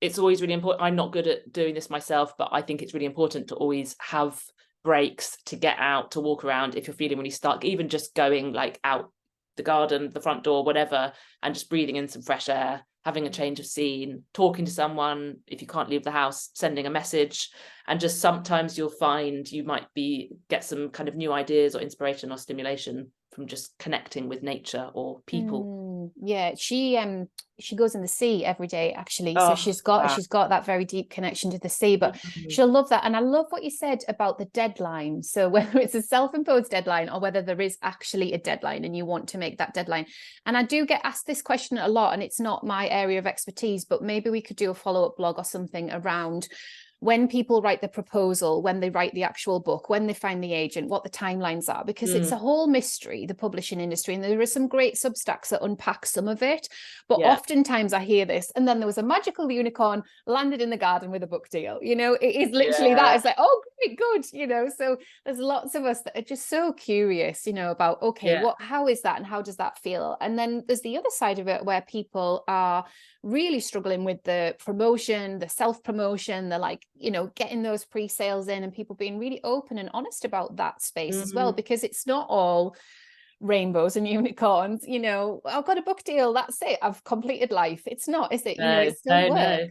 it's always really important. I'm not good at doing this myself, but I think it's really important to always have breaks, to get out, to walk around if you're feeling really stuck, even just going like out the garden, the front door, whatever, and just breathing in some fresh air, having a change of scene, talking to someone, if you can't leave the house, sending a message. And just sometimes you'll find you might get some kind of new ideas or inspiration or stimulation from just connecting with nature or people. Yeah, she goes in the sea every day, actually. So she's got that very deep connection to the sea, but she'll love that. And I love what you said about the deadline. So whether it's a self-imposed deadline or whether there is actually a deadline and you want to make that deadline. And I do get asked this question a lot, and it's not my area of expertise, but maybe we could do a follow-up blog or something around when people write the proposal, when they write the actual book, when they find the agent, what the timelines are, because it's a whole mystery, the publishing industry. And there are some great Substacks that unpack some of it. But oftentimes I hear this, and then there was a magical unicorn landed in the garden with a book deal. You know, it is literally that. It's like, oh, great, good. You know, so there's lots of us that are just so curious, you know, about, okay, how is that and how does that feel? And then there's the other side of it where people are really struggling with the promotion, the self-promotion, the like, you know, getting those pre-sales in, and people being really open and honest about that space as well, because it's not all rainbows and unicorns. You know, I've got a book deal, that's it, I've completed life. It's not, is it? You know, it's still work.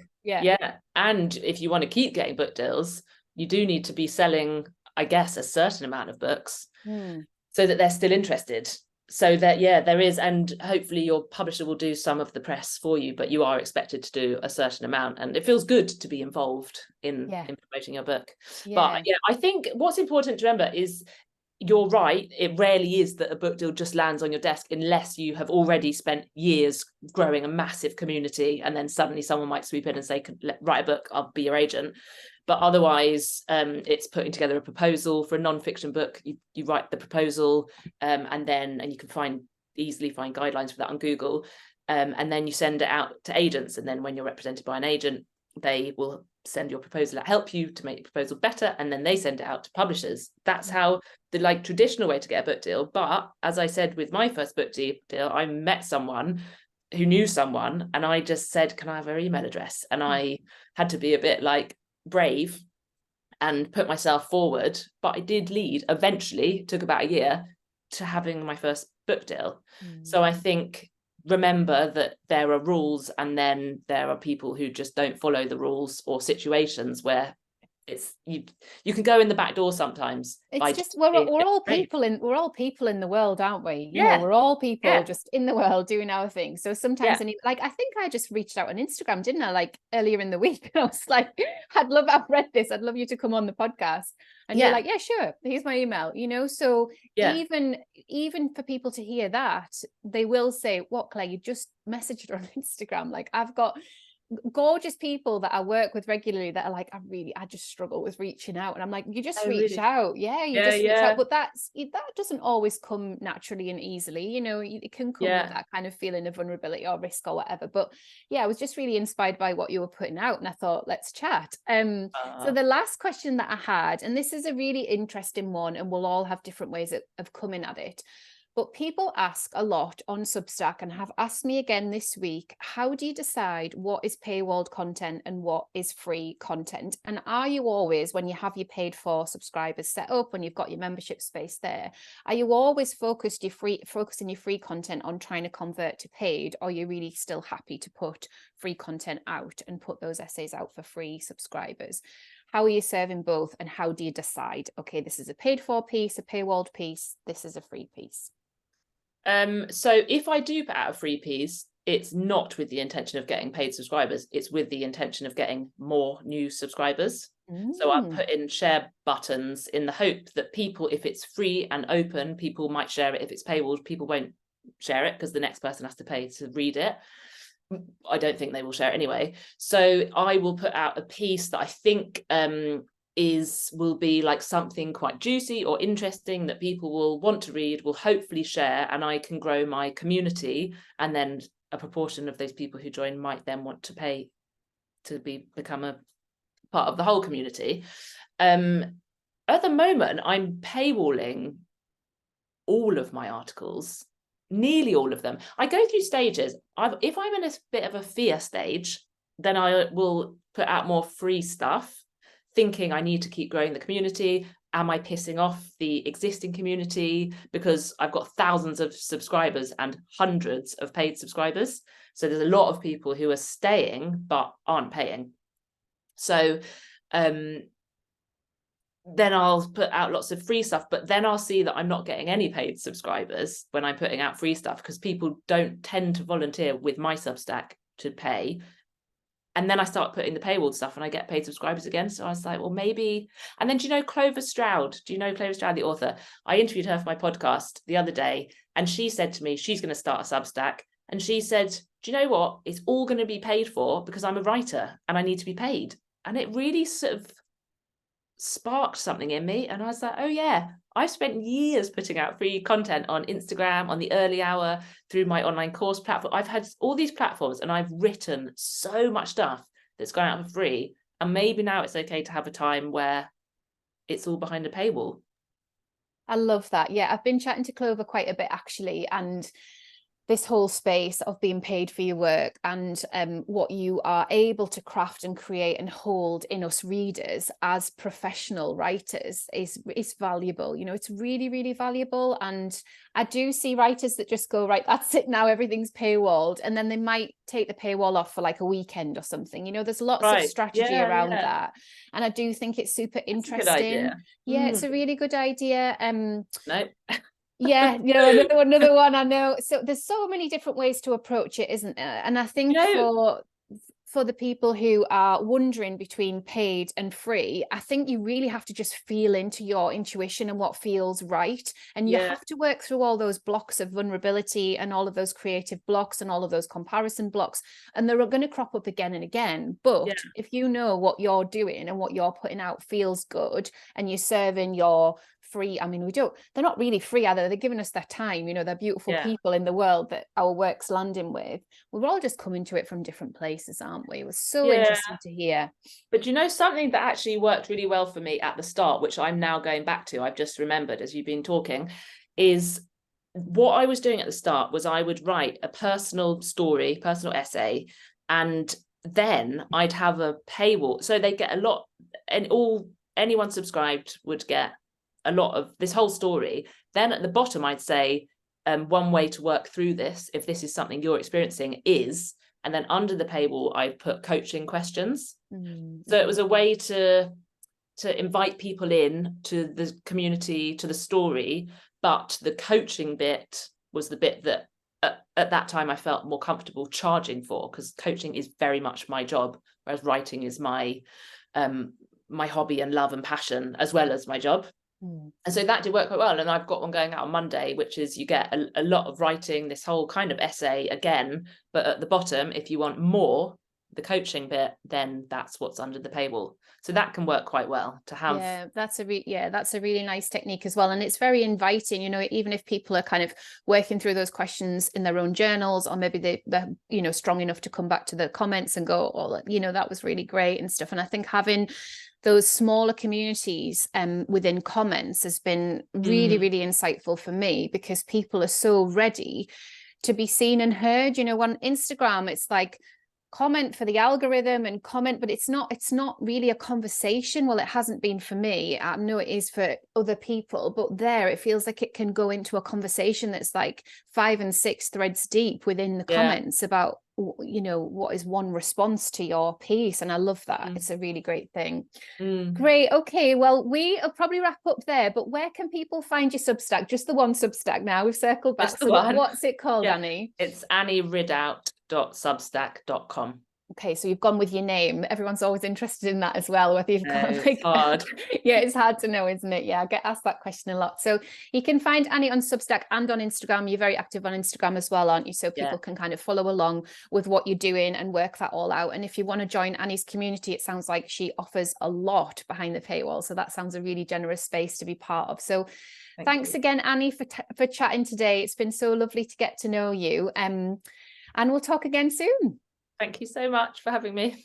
And if you want to keep getting book deals, you do need to be selling, I guess, a certain amount of books so that they're still interested. So that, there is, and hopefully your publisher will do some of the press for you, but you are expected to do a certain amount, and it feels good to be involved in promoting your book. But I think what's important to remember is, you're right, it rarely is that a book deal just lands on your desk unless you have already spent years growing a massive community, and then suddenly someone might sweep in and say, write a book, I'll be your agent. But otherwise, it's putting together a proposal for a non-fiction book. You write the proposal, and you can easily find guidelines for that on Google, and then you send it out to agents. And then when you're represented by an agent, they will send your proposal out, help you to make your proposal better, and then they send it out to publishers. That's how the like traditional way to get a book deal. But as I said, with my first book deal, I met someone who knew someone, and I just said, can I have her email address? And I had to be a bit like brave and put myself forward, but I did lead, eventually took about a year, to having my first book deal. So I think, remember that there are rules, and then there are people who just don't follow the rules, or situations where it's you can go in the back door sometimes. It's just we're all people in the world, aren't we? You know, we're all people just in the world doing our thing. So sometimes like, I think I just reached out on Instagram, didn't I, like earlier in the week? I was like, I've read this, I'd love you to come on the podcast. And you're like, yeah, sure, here's my email, you know. So even for people to hear that, they will say, what, Claire, you just messaged her on Instagram? Like, I've got gorgeous people that I work with regularly that are like, I just struggle with reaching out. And I'm like, you just reach out. Reach out. But that doesn't always come naturally and easily, you know. It can come with that kind of feeling of vulnerability or risk or whatever. But I was just really inspired by what you were putting out, and I thought, let's chat. So the last question that I had, and this is a really interesting one, and we'll all have different ways of coming at it, but people ask a lot on Substack, and have asked me again this week, how do you decide what is paywalled content and what is free content? And are you always, when you have your paid for subscribers set up, when you've got your membership space there, are you always focusing your free content on trying to convert to paid, or are you really still happy to put free content out and put those essays out for free subscribers? How are you serving both, and how do you decide, okay, this is a paid for piece, a paywalled piece, this is a free piece? So if I do put out a free piece, it's not with the intention of getting paid subscribers, it's with the intention of getting more new subscribers. So I'll put in share buttons in the hope that people, if it's free and open, people might share it. If it's paywalled, people won't share it because the next person has to pay to read it. I don't think they will share it anyway. So I will put out a piece that I think will be like something quite juicy or interesting that people will want to read, will hopefully share, and I can grow my community, and then a proportion of those people who join might then want to pay to become a part of the whole community. At the moment, I'm paywalling all of my articles, nearly all of them. I go through stages. If I'm in a bit of a fear stage, then I will put out more free stuff, thinking I need to keep growing the community. Am I pissing off the existing community? Because I've got thousands of subscribers and hundreds of paid subscribers. So there's a lot of people who are staying but aren't paying. So then I'll put out lots of free stuff, but then I'll see that I'm not getting any paid subscribers when I'm putting out free stuff, because people don't tend to volunteer with my Substack to pay. And then I start putting the paywall stuff and I get paid subscribers again. So I was like, well, maybe. And then, do you know Clover Stroud? Do you know Clover Stroud, the author? I interviewed her for my podcast the other day, and she said to me, she's going to start a Substack. And she said, do you know what? It's all going to be paid for because I'm a writer and I need to be paid. And it really sort of sparked something in me. And I was like, oh yeah, I've spent years putting out free content on Instagram, on the Early Hour, through my online course platform. I've had all these platforms and I've written so much stuff that's gone out for free. And maybe now it's okay to have a time where it's all behind a paywall. I love that. Yeah, I've been chatting to Clover quite a bit actually, and this whole space of being paid for your work and what you are able to craft and create and hold in us readers as professional writers is valuable. You know, it's really, really valuable. And I do see writers that just go, right, that's it now, everything's paywalled. And then they might take the paywall off for like a weekend or something. You know, there's lots of strategy around that. And I do think it's super interesting. That's a good idea. Yeah, it's a really good idea. No. Yeah, you know, another one I know. So there's so many different ways to approach it, isn't there? And I think for the people who are wondering between paid and free, I think you really have to just feel into your intuition and what feels right. And you have to work through all those blocks of vulnerability and all of those creative blocks and all of those comparison blocks. And they're going to crop up again and again. But if you know what you're doing and what you're putting out feels good, and you're serving your free, I mean, they're not really free either. They're giving us their time, you know, they're beautiful people in the world that our work's landing with. We're all just coming to it from different places, aren't we? It was so interesting to hear. But you know, something that actually worked really well for me at the start, which I'm now going back to, I've just remembered as you've been talking, is what I was doing at the start was I would write a personal story, personal essay, and then I'd have a paywall. So they get a lot, and anyone subscribed would get a lot of this whole story. Then at the bottom I'd say one way to work through this, if this is something you're experiencing, is, and then under the paywall I put coaching questions. So it was a way to invite people in to the community, to the story, but the coaching bit was the bit that at that time I felt more comfortable charging for, because coaching is very much my job, whereas writing is my hobby and love and passion as well as my job. And so that did work quite well. And I've got one going out on Monday, which is you get a lot of writing, this whole kind of essay again, but at the bottom, if you want more, the coaching bit, then that's what's under the paywall. So that can work quite well to have. Yeah, that's a really nice technique as well. And it's very inviting, you know, even if people are kind of working through those questions in their own journals, or maybe they're, you know, strong enough to come back to the comments and go, oh, you know, that was really great and stuff. And I think having those smaller communities within comments has been really, really insightful for me, because people are so ready to be seen and heard. You know, on Instagram, it's like comment for the algorithm and comment, but it's not really a conversation. Well, it hasn't been for me. I know it is for other people, but there it feels like it can go into a conversation that's like 5 and 6 threads deep within the comments about, you know, what is one response to your piece. And I love that. It's a really great thing. Great. Okay, well, we'll probably wrap up there, but where can people find your Substack? Just the one Substack now. We've circled back. So what's it called, Annie? It's annieridout.substack.com. Okay, so you've gone with your name. Everyone's always interested in that as well, whether you've got it's hard. Yeah, it's hard to know, isn't it? Yeah, I get asked that question a lot. So you can find Annie on Substack and on Instagram. You're very active on Instagram as well, aren't you? So people can kind of follow along with what you're doing and work that all out. And if you want to join Annie's community, it sounds like she offers a lot behind the paywall. So that sounds a really generous space to be part of. So thanks again, Annie, for chatting today. It's been so lovely to get to know you. And we'll talk again soon. Thank you so much for having me.